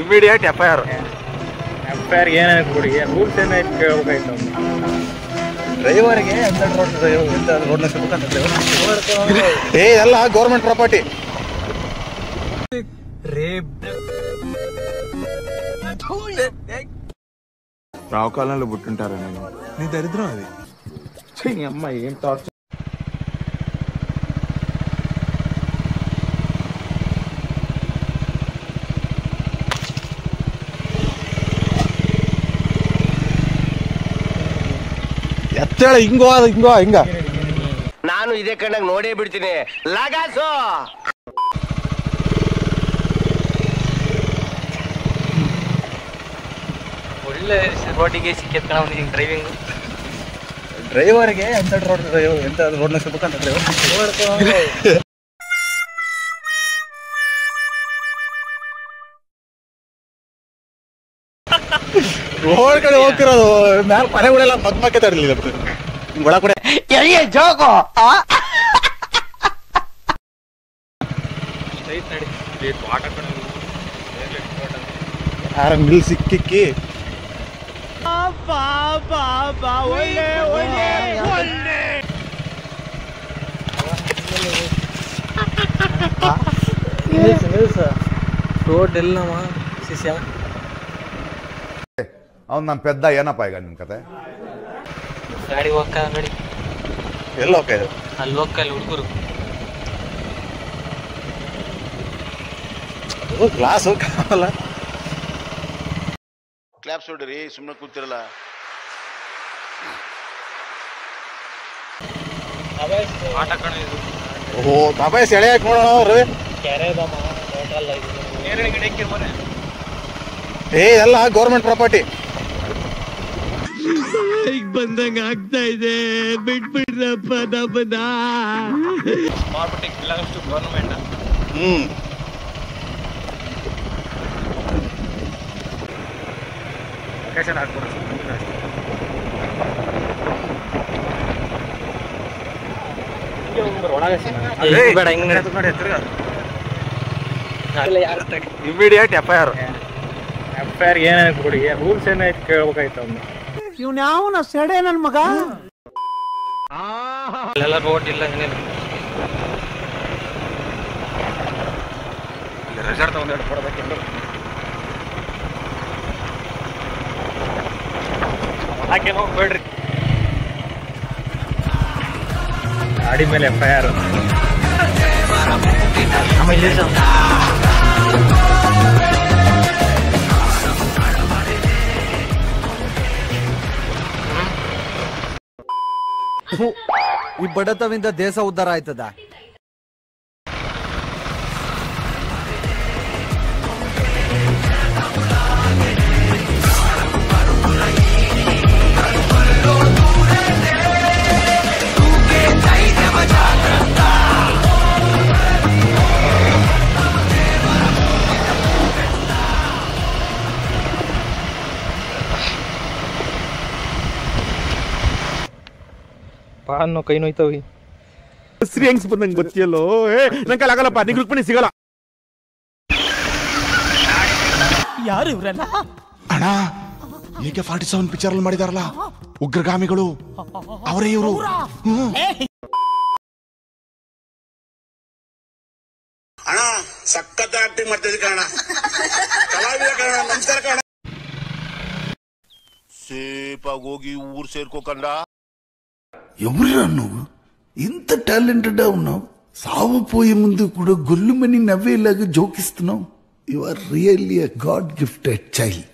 Immediate FIR ಏನಾಯ್ತು ಬಿಡಿ, rules ಏನಾಯ್ತು ಕೇಳ್ಬೇಕಾಯ್ತು. ಡ್ರೈವರ್ಗೆ ಎಂತ ರೋಡ್ ಎಲ್ಲ ಗೌರ್ಮೆಂಟ್ ಪ್ರಾಪರ್ಟಿ. రావు కాలంలో పుట్టుంటారా నేను? నీ దరిద్రం అది. నీ అమ్మ ఏం టార్చర్. ಎತ್ತೇಳ ಹಿಂಗೋ ಅದು ಹಿಂಗೋ ಹಿಂಗ. ನಾನು ಇದೇ ಕಣ್ಣಾಗ ನೋಡೇ ಬಿಡ್ತೀನಿ. ಲಗಾಸು ಒಳ್ಳೆ ರೋಡಿಗೆ ಸಿಕ್ಕೇತ್ ಕಣ ಡ್ರೈವಿಂಗ್. ಡ್ರೈವರ್ಗೆ ಎಂತ ರೋಡ್ನ ಸಿಗ್ಬೇಕಂತ ಡ್ರೈವರ್ ರೋಡ್ ಕಡೆ ಹೋಗ್ತಿರೋದು ಮ್ಯಾಲ ಮನೆಗಳೆಲ್ಲ ಮಗ್ಮಕ್ಕೆ ತರಲಿಲ್ಲ ಒಳ ಕಡೆ ಜೋಗೋ ಯಾರ ಮಿಲ್ ಸಿಕ್ಕಿಕ್ಕಿ ರೋಡ್ ಎಲ್ಲಮ್ಮ ಶಿಷ್ಯ ಅವ್ನು ನಮ್ಮ ಪೆದ್ದ ಏನಪ್ಪ ಈಗ ನಿಮ್ಮ ಕತೆ? ಗಾಡಿ ಹೋಗ್ಕ ನೋಡಿ ಎಲ್ಲ ಹೋಗ್ತಾ ಅಲ್ಲಿ ಹೋಗ್ಕಲ್ಲಿ ಹುಡುಗರು ಗ್ಲಾಸ್ ಹೋಗಲ್ಲ. ಕ್ಲಾಪ್ಸ್ ಹೊಡ್ರಿ, ಸುಮ್ಮನೆ ಕೂತಿರಲ್ಲ. ಓಹೋ ತಾಪಾಯ ಸೆಳೆ ಹಾಕಿ ನೋಡೋಣ ರವಿ. ಎಲ್ಲ ಗೌರ್ಮೆಂಟ್ ಪ್ರಾಪರ್ಟಿ. ಬಂದಂಗ ಆಗ್ತಾ ಇದೆ, ಬಿಟ್ಬಿಡ್ರಪ್ಪ ನಮ್ಮನ್ನ. ಗವರ್ನಮೆಂಟ್ ಲೊಕೇಶನ್ ಹಾಕ್ಬಿಡ ಬೇಡ ಹಿಂಗ್ ನೋಡಿ ಇಮಿಡಿಯೇಟ್ ಎಫ್ಐಆರ್ ಏನಾಯ್ತು ಬಿಡಿ, ರೂಲ್ಸ್ ಏನಾಯ್ತು ಕೇಳ್ಬೇಕಾಯ್ತು. ಅವ್ನು ಇವ್ನ ಯಾವನ ಸೆಡೆ ನನ್ ಮಗ. ಅಲ್ಲೆಲ್ಲ ರೋಡ್ ಇಲ್ಲ, ಏನಿಲ್ಲ. ರೆಸಾರ್ಟ್ ಒಂದೆರಡು ಕೊಡ್ಬೇಕೆಲ್ಲ ಹಾಕಿ ಹೋಗ್ಬೇಡ್ರಿ. ಗಾಡಿ ಮೇಲೆ ಎಫ್ಐಆರ್. ಈ ಬಡತವಿಂದ ದೇಶ ಉದ್ಧಾರ ಆಯ್ತದ? ಪಾನ್ನು ಕೈ ನೋಯ್ತವಿ. ಹೆಸ್ರಿ ಹೆಂಗ್ಸ್ ಬಂದಂಗೆ ಗೊತ್ತಿಯಲ್ಲೋ. ನಂಗೆ ಆಗಲ್ಲಪ್ಪ, ನಿಂಗೆ ರುಕ್ಮಿಣಿ ಸಿಗಲ್ಲ. ಯಾರು ಇವ್ರಲ್ಲ? ಅಣ್ಣ AK-47 ಪಿಕ್ಚರ್ ಅಲ್ಲಿ ಮಾಡಿದಾರಲ್ಲ ಉಗ್ರಗಾಮಿಗಳು, ಅವರೇ ಇವರು. ಅಣ್ಣ ಸಖತ್ ಆಕ್ಟಿಂಗ್ ಮಾಡ್ತಿದ್ದೆ ಕಣ, ಕಲಾವಿದ ಕಣ, ನಮಸ್ಕಾರ ಕಣ. ಸೇಫಾಗಿ ಹೋಗಿ ಊರ್ ಸೇರ್ಕೋಕಂಡ. ఎవరురా నువ్వు? ఇంత టాలెంటెడ్ ఉన్నావు, సావపోయే ముందు కూడా గొల్లుమని నవ్వేలాగా జోకిస్తున్నావు. You are really a god gifted child.